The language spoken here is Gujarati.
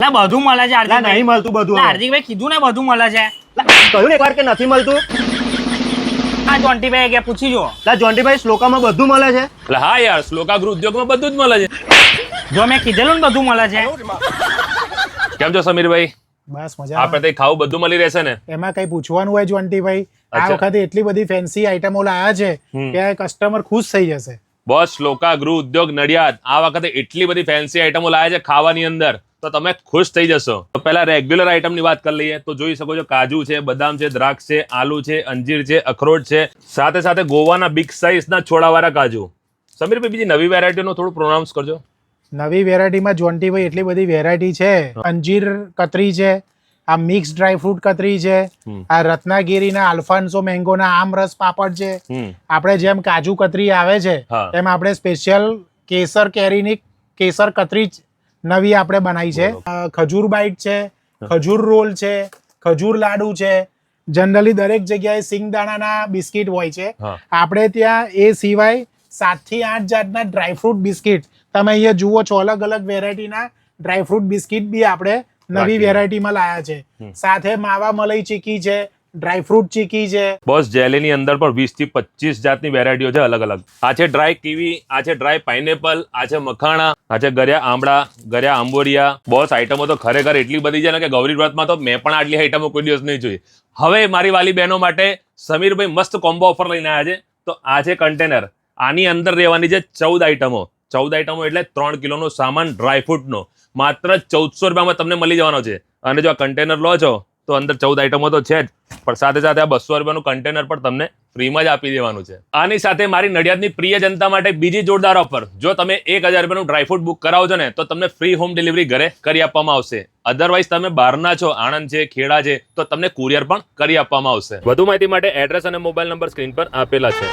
ના બધું મળે છે હાર્દિકભાઈ. નહીં મળતું બધું. હાર્દિકભાઈ કીધું ને બધું મળે છે. કહ્યું એકવાર કે નથી મળતું. આ જોન્ટીભાઈ કે પૂછી જો. જોન્ટીભાઈ શ્લોકામાં બધું મળે છે. એટલે હા યાર, શ્લોકા ગૃહ ઉદ્યોગમાં બધું જ મળે છે. જો મેં કીધેલું ને બધું મળે છે. કેમ છો સમીરભાઈ? બસ મજા. આપણે તઈ ખાવું બધું મળી રહેશે ને? એમાં કઈ પૂછવાનું હોય જોન્ટીભાઈ? આ અચ્છા. વખતે એટલી બધી ફેન્સી આઈટમો લાયા છે કે કસ્ટમર ખુશ થઈ જશે. બોસ, શ્લોકા ગૃહ ઉદ્યોગ નડિયાદ આ વખતે એટલી બધી ફેન્સી આઈટમો લાયા છે ખાવાની અંદર, તો તમે ખુશ થઈ જશો. તો પહેલા રેગ્યુલર આઈટમની વાત કરી લઈએ તો જોઈ શકો છો કાજુ છે, બદામ છે, દ્રાક્ષ છે, આલુ છે, અંજીર છે, અખરોટ છે, સાથે સાથે ગોવાના બિગ સાઇઝના છોડાવાળા કાજુ. સમીરભાઈ બીજી નવી વેરાયટીનું થોડું પ્રોનાઉન્સ કરજો. નવી વેરાયટીમાં જોન્ટીભાઈ એટલી બધી વેરાયટી છે. અંજીર કતરી છે, આ મિક્સ ડ્રાય ફ્રૂટ કતરી છે, આ રત્નાગીરીના આલ્ફાન્સો મેંગોના આમરસ પાપડ છે. આપણે જેમ કાજુ કતરી આવે છે હા. એમ આપણે સ્પેશિયલ કેસર કેરીની કેસર કતરી નવી આપણે બનાવી છે. ખજૂર બાઈટ છે, ખજૂર રોલ છે, ખજૂર લાડુ છે. જનરલી દરેક જગ્યાએ સિંગદાણાના બિસ્કિટ હોય છે. હા. આપણે ત્યાં એ સિવાય 7 થી 8 જાતના ડ્રાયફ્રૂટ બિસ્કિટ તમે અહીંયા જુઓ છો. અલગ અલગ વેરાયટીના ડ્રાયફ્રૂટ બિસ્કિટ બી આપણે નવી વેરાયટીમાં લાયા છે. સાથે માવા મલાઈ ચીકી છે, ડ્રાયફ્રૂટ ચીકી છે. બોસ, જેલીની અંદર પણ 20 થી 25 જાતની વેરાયટીઓ છે અલગ અલગ. આ છે ડ્રાય કીવી, આ છે ડ્રાય પાઇનેપલ, આ છે મખાણા, આ છે ગર્યા આંબળા, ગર્યા આંબોરિયા. બોસ, આઈટમો તો ખરેખર એટલી બધી છે ને કે ગૌરી વ્રતમાં તો મેં પણ આટલી આઈટમો કોઈ દિવસ નહીં જોઈ. હવે મારી વાલી બહેનો માટે સમીરભાઈ મસ્ત કોમ્બો ઓફર લઈને આવ્યા છે. તો આ છે કન્ટેનર. આની અંદર રહેવાની છે 14 આઈટમો. 14 આઈટમો એટલે 3 કિલોનો સામાન ડ્રાયફ્રૂટનો માત્ર 1400 રૂપિયામાં તમને મળી જવાનો છે. અને જો આ કન્ટેનર લો છો તો અંદર 14 આઈટમો તો છે જ, પણ સાથે સાથે આ 200 રૂપિયાનું કન્ટેનર પણ તમને ફ્રીમાં જ આપી દેવાનું છે. આની સાથે મારી નડિયાદની પ્રિય જનતા માટે બીજી જોરદાર ઓફર. જો તમે 1000 રૂપિયાનું ડ્રાયફ્રૂટ બુક કરાવો છો ને તો તમને ફ્રી હોમ ડિલિવરી ઘરે કરી આપવામાં આવશે. અધરવાઇઝ તમે બહારના છો, આણંદ છે, ખેડા છે, તો તમને કુરિયર પણ કરી આપવામાં આવશે. વધુ માહિતી માટે એડ્રેસ અને મોબાઈલ નંબર સ્ક્રીન પર આપેલા છે.